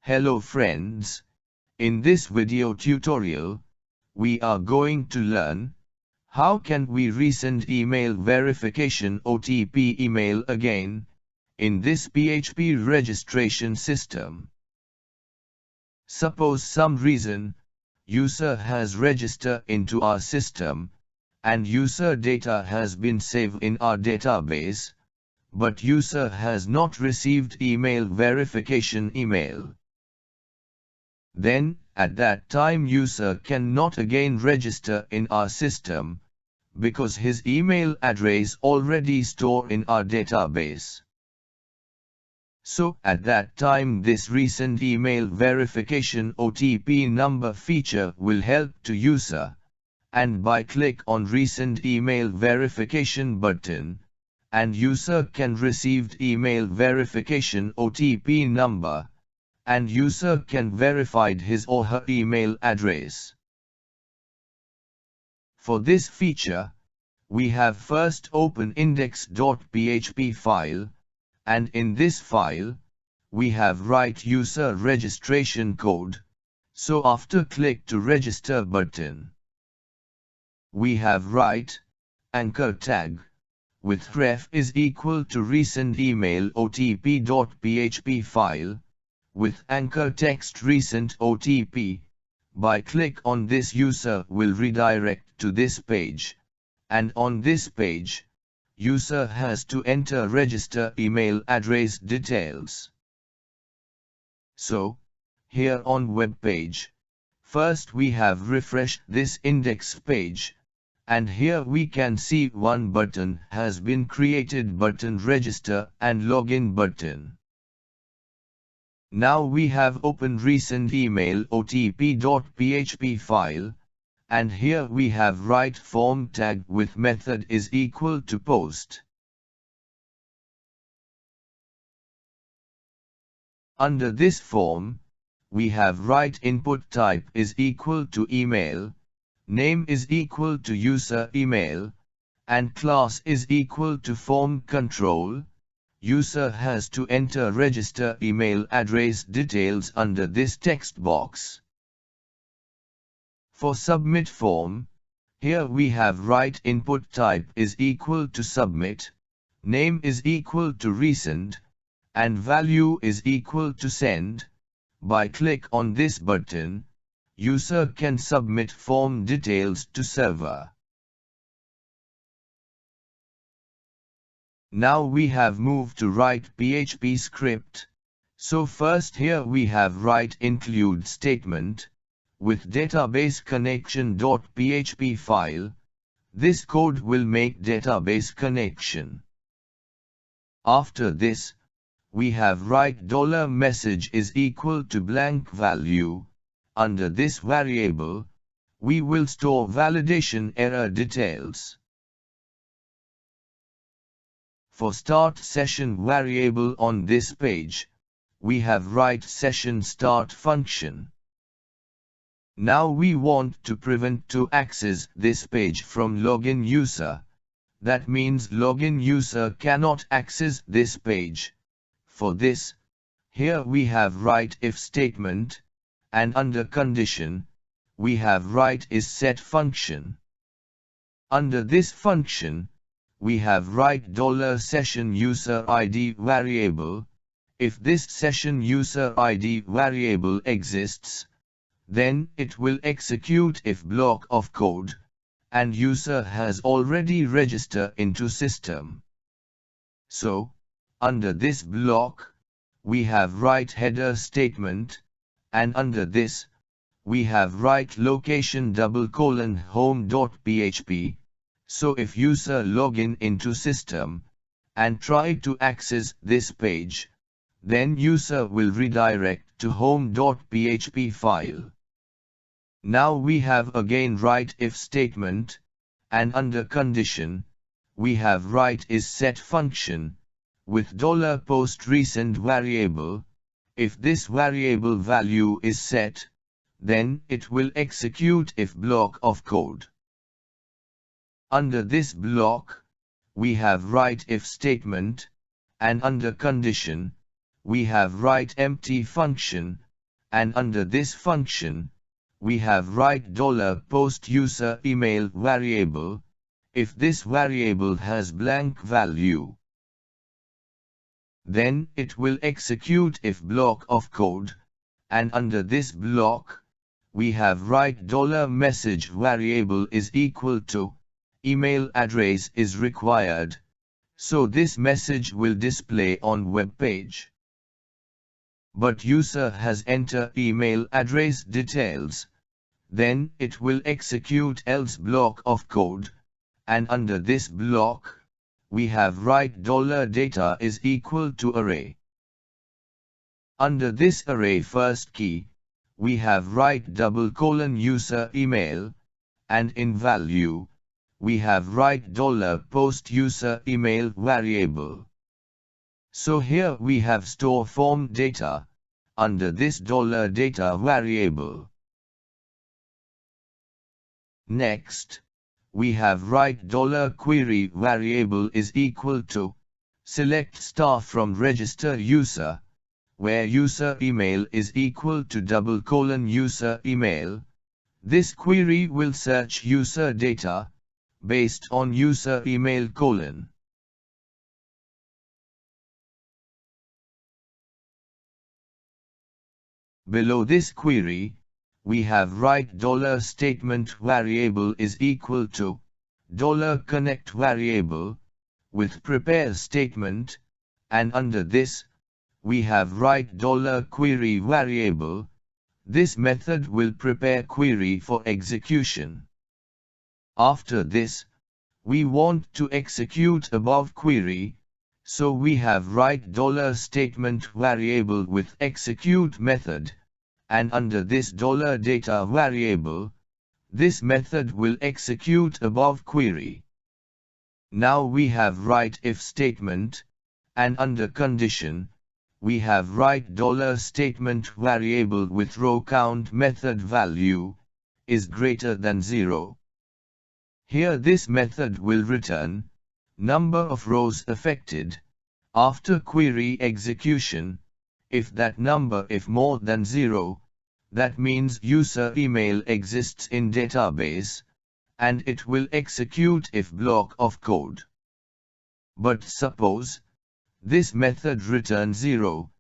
Hello friends, in this video tutorial, we are going to learn how can we resend email verification OTP email again in this PHP registration system. Suppose some reason user has registered into our system and user data has been saved in our database, but user has not received email verification email. Then, at that time user cannot again register in our system, because his email address already stored in our database. So, at that time this resend email verification OTP number feature will help to user, and by click on resend email verification button, and user can receive email verification OTP number, and user can verify his or her email address. For this feature, we have first open index.php file, and in this file, we have write user registration code, so after click to register button, we have write anchor tag with ref is equal to resend email OTP.php file, with anchor text resend OTP. By click on this user will redirect to this page, and on this page, user has to enter register email address details. So, here on web page, first we have refreshed this index page, and here we can see one button has been created, button register and login button. Now we have opened resend email OTP.php file, and here we have write form tag with method is equal to post. Under this form, we have write input type is equal to email, name is equal to user email, and class is equal to form control. User has to enter register email address details under this text box. For submit form, here we have write input type is equal to submit, name is equal to resend, and value is equal to send. By click on this button, user can submit form details to server. Now we have moved to write PHP script. So first here we have write include statement with database connection.php file. This code will make database connection. After this, we have write $message is equal to blank value. Under this variable, we will store validation error details. For start session variable on this page, we have write session start function. Now we want to prevent to access this page from login user. That means login user cannot access this page. For this, here we have write if statement, and under condition, we have write is set function. Under this function, we have write $session user ID variable. If this session user ID variable exists, then it will execute if block of code, and user has already registered into system. So, under this block, we have write header statement, and under this, we have write location home.php. So if user login into system, and try to access this page, then user will redirect to home.php file. Now we have again write if statement, and under condition, we have write is set function, with $post resend variable. If this variable value is set, then it will execute if block of code. Under this block, we have write if statement, and under condition, we have write empty function, and under this function, we have write $post user email variable, if this variable has blank value. Then it will execute if block of code, and under this block, we have write $message variable is equal to, email address is required, so this message will display on web page. But user has entered email address details, then it will execute else block of code, and under this block, we have write $data is equal to array. Under this array first key, we have write user email, and in value, we have write $post user email variable. So here we have store form data, under this $data variable. Next, we have write $query variable is equal to, select star from register user, where user email is equal to user email. This query will search user data, based on user email colon. Below this query, we have write $statement variable is equal to, $connect variable, with prepare statement, and under this, we have write $query variable. This method will prepare query for execution. After this, we want to execute above query, so we have write $statement variable with execute method, and under this $data variable, this method will execute above query. Now we have write if statement, and under condition, we have write $statement variable with row count method value, is greater than 0. Here this method will return, number of rows affected, after query execution, if that number is more than 0, that means user email exists in database, and it will execute if block of code. But suppose, this method returns 0,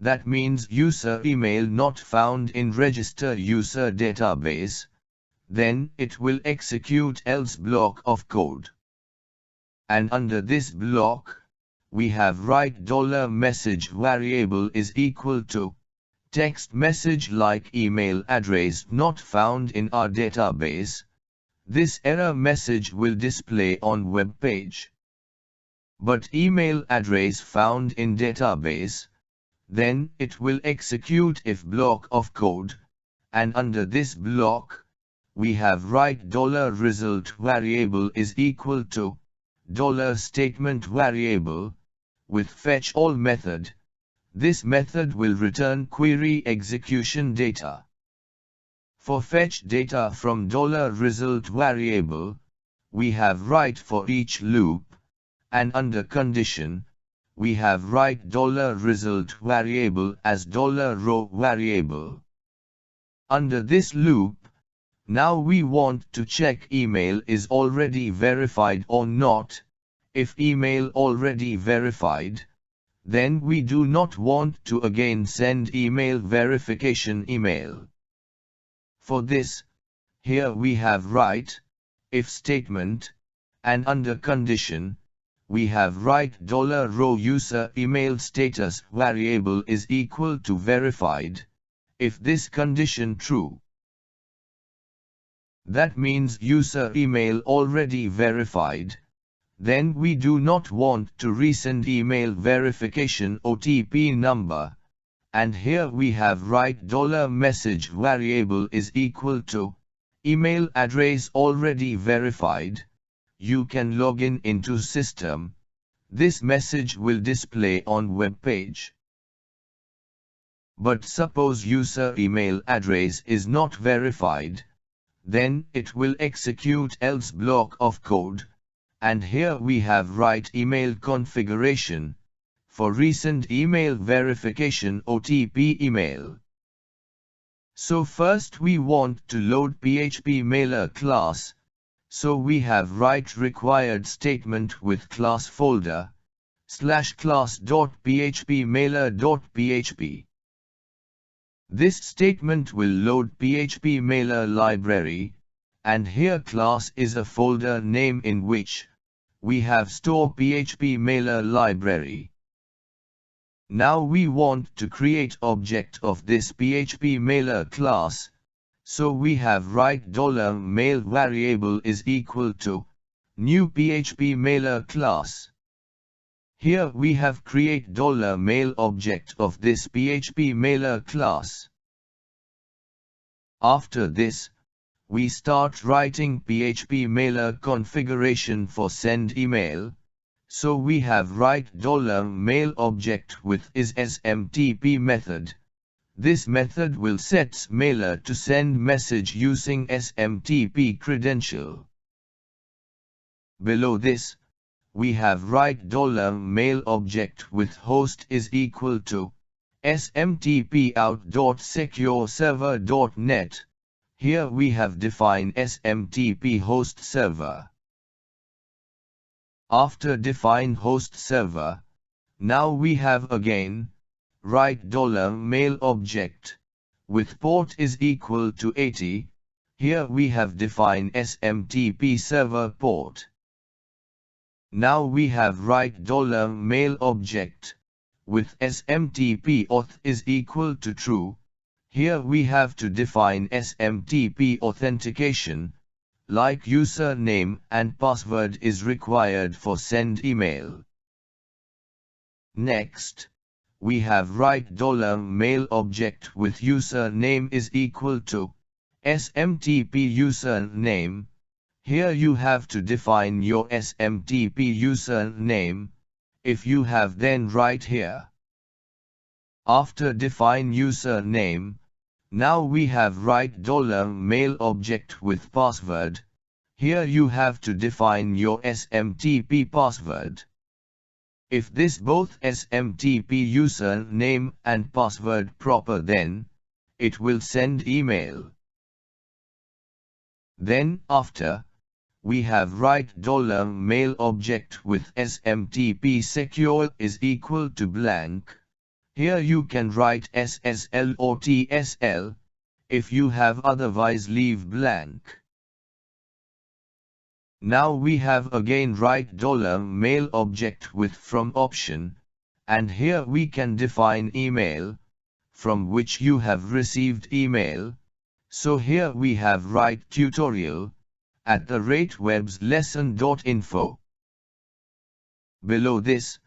that means user email not found in register user database, then it will execute else block of code. And under this block, we have write $message variable is equal to, text message like email address not found in our database. This error message will display on web page. But email address found in database, then it will execute if block of code, and under this block, we have write $result variable is equal to, $statement variable, with fetch all method. This method will return query execution data. For fetch data from $result variable, we have write for each loop, and under condition, we have write $result variable as $row variable. Under this loop, now we want to check email is already verified or not. If email already verified, then we do not want to again send email verification email. For this, here we have write if statement, and under condition, we have write $row user email status variable is equal to verified, if this condition true. That means user email already verified. Then we do not want to resend email verification OTP number, and here we have write $message variable is equal to, email address already verified. You can log in into system. This message will display on web page. But suppose user email address is not verified, then it will execute else block of code, and here we have write email configuration, for resend email verification OTP email. So first we want to load PHP mailer class, so we have write required statement with class folder /class.phpMailer.php. This statement will load PHP mailer library, and here class is a folder name in which we have store PHP mailer library. Now we want to create object of this PHP mailer class, so we have write $mail variable is equal to new PHP mailer class. Here we have create $mail object of this PHP mailer class. After this, we start writing PHP mailer configuration for send email. So we have write $mail object with is SMTP method. This method will set mailer to send message using SMTP credential. Below this, we have write $mail object with host is equal to smtp out.secureserver.net. Here we have defined SMTP host server. After define host server, now we have again write $mail object with port is equal to 80. Here we have defined SMTP server port. Now we have write $mail object with SMTP auth is equal to true. Here we have to define SMTP authentication, like username and password is required for send email. Next, we have write $mail object with username is equal to SMTP username. Here you have to define your SMTP username. If you have, then write here. After define username, now we have write $mail object with password. Here you have to define your SMTP password. If this both SMTP username and password proper, then it will send email. Then after, we have write $mail object with SMTP secure is equal to blank. Here you can write SSL or TSL. If you have otherwise, leave blank. Now we have again write $mail object with from option, and here we can define email, from which you have received email. So here we have write tutorial@webslesson.info. Below this,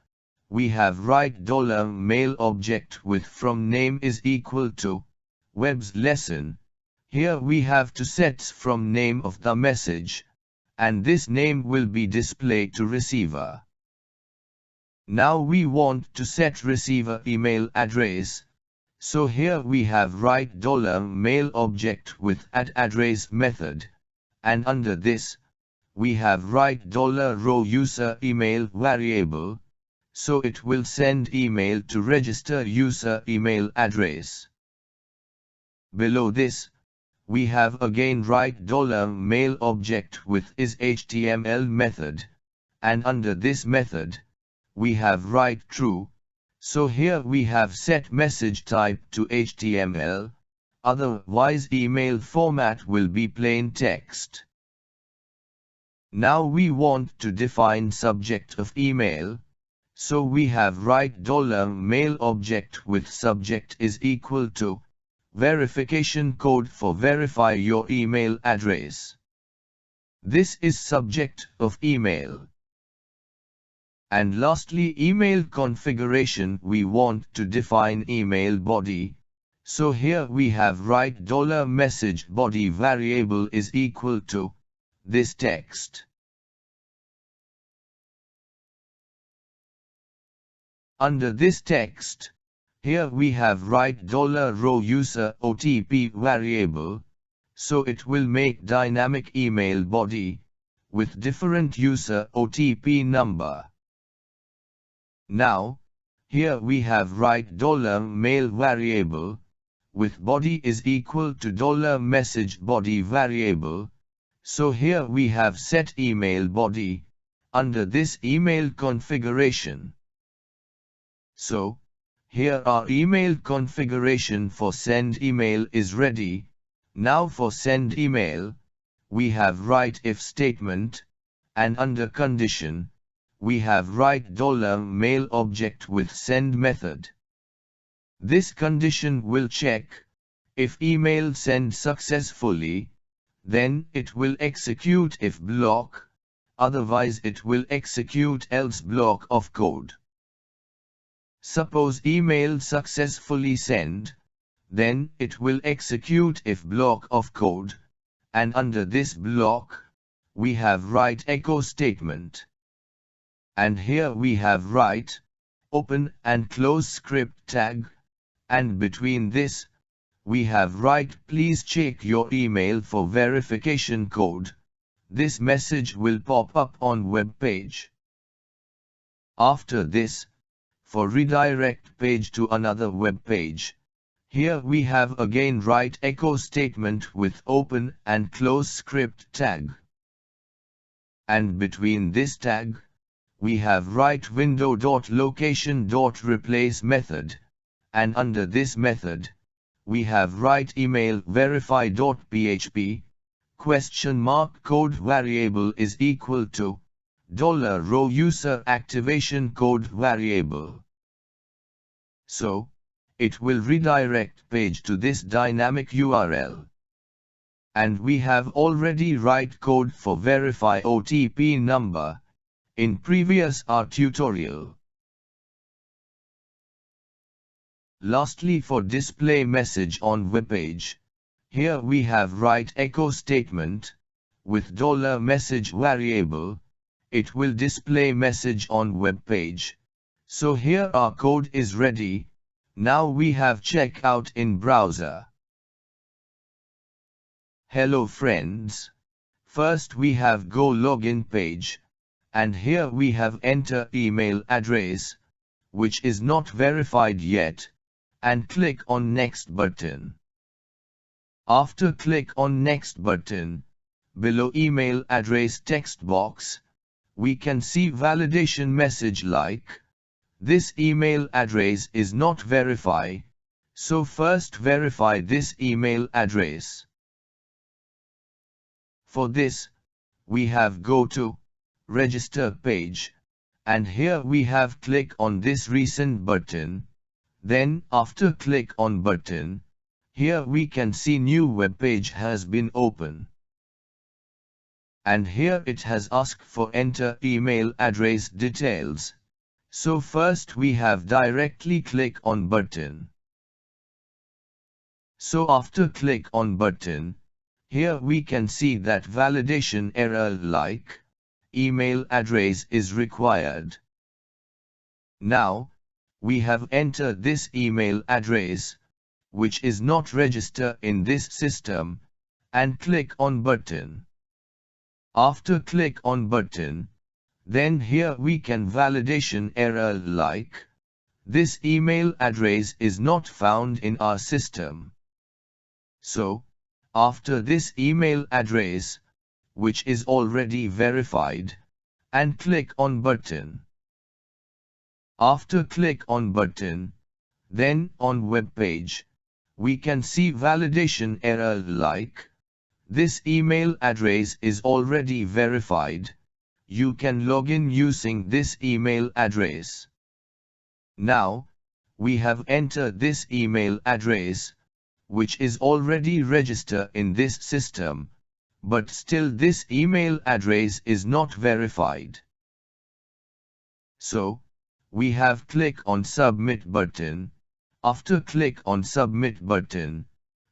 we have write $mail object with from name is equal to web's lesson. Here we have to set from name of the message, and this name will be displayed to receiver. Now we want to set receiver email address, so here we have write $mail object with @address method, and under this, we have write $row user email variable, so it will send email to register user email address. Below this, we have again write $mail object with is HTML method, and under this method, we have write true, so here we have set message type to HTML, otherwise email format will be plain text. Now we want to define subject of email, so we have write $mail object with subject is equal to verification code for verify your email address. This is subject of email. And lastly, email configuration, we want to define email body, so here we have write $message body variable is equal to this text. Under this text, here we have write $row user OTP variable, so it will make dynamic email body with different user OTP number. Now, here we have write $mail variable with body is equal to $message body variable. So here we have set email body under this email configuration. So, here our email configuration for send email is ready. Now for send email, we have write if statement, and under condition, we have write $mail object with send method. This condition will check, if email send successfully, then it will execute if block, otherwise it will execute else block of code. Suppose email successfully send, then it will execute if block of code, and under this block, we have write echo statement. And here we have write, open and close script tag, and between this, we have write please check your email for verification code. This message will pop up on web page. After this, for redirect page to another web page, here we have again write echo statement with open and close script tag. And between this tag, we have write window.location.replace method, and under this method, we have write email verify.php, code variable is equal to $row user activation code variable. So, it will redirect page to this dynamic URL. And we have already write code for verify OTP number, in previous R tutorial. Lastly, for display message on web page, here we have write echo statement, with $message variable, it will display message on web page. So here our code is ready. Now we have check out in browser. Hello friends. First we have go login page, and here we have enter email address, which is not verified yet, and click on next button. After click on next button, below email address text box, we can see validation message like, this email address is not verified, so first verify this email address. For this, we have go to register page, and here we have click on this Resend button. Then after click on button, here we can see new web page has been opened. And here it has asked for enter email address details. So first we have directly click on button. So after click on button, here we can see that validation error like, email address is required. Now, we have entered this email address, which is not registered in this system, and click on button. After click on button, then here we can validation error like, this email address is not found in our system. So, after this email address, which is already verified, and click on button. After click on button, then on web page, we can see validation error like, this email address is already verified. You can log in using this email address. Now, we have entered this email address, which is already registered in this system, but still this email address is not verified. So, we have click on submit button. After click on submit button,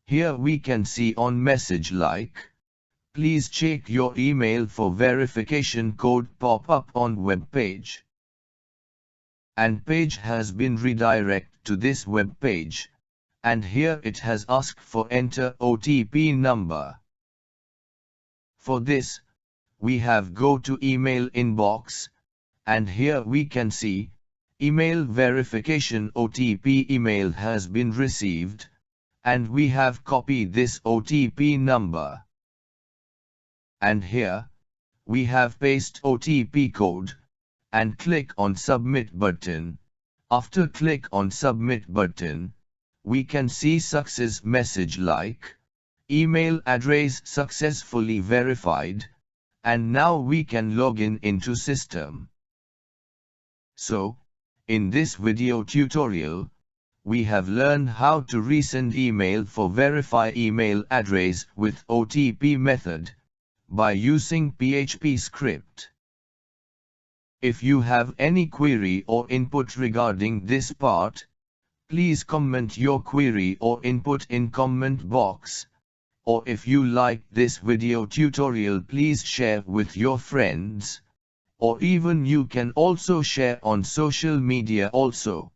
here we can see on message like, please check your email for verification code pop up on web page. And page has been redirected to this web page, and here it has asked for enter OTP number. For this, we have go to email inbox, and here we can see, email verification OTP email has been received, and we have copied this OTP number. And here, we have paste OTP code, and click on submit button. After click on submit button, we can see success message like, email address successfully verified, and now we can log in into system. So, in this video tutorial, we have learned how to resend email for verify email address with OTP method, by using PHP script. If you have any query or input regarding this part, please comment your query or input in comment box. Or if you like this video tutorial, please share with your friends. Or even you can also share on social media also.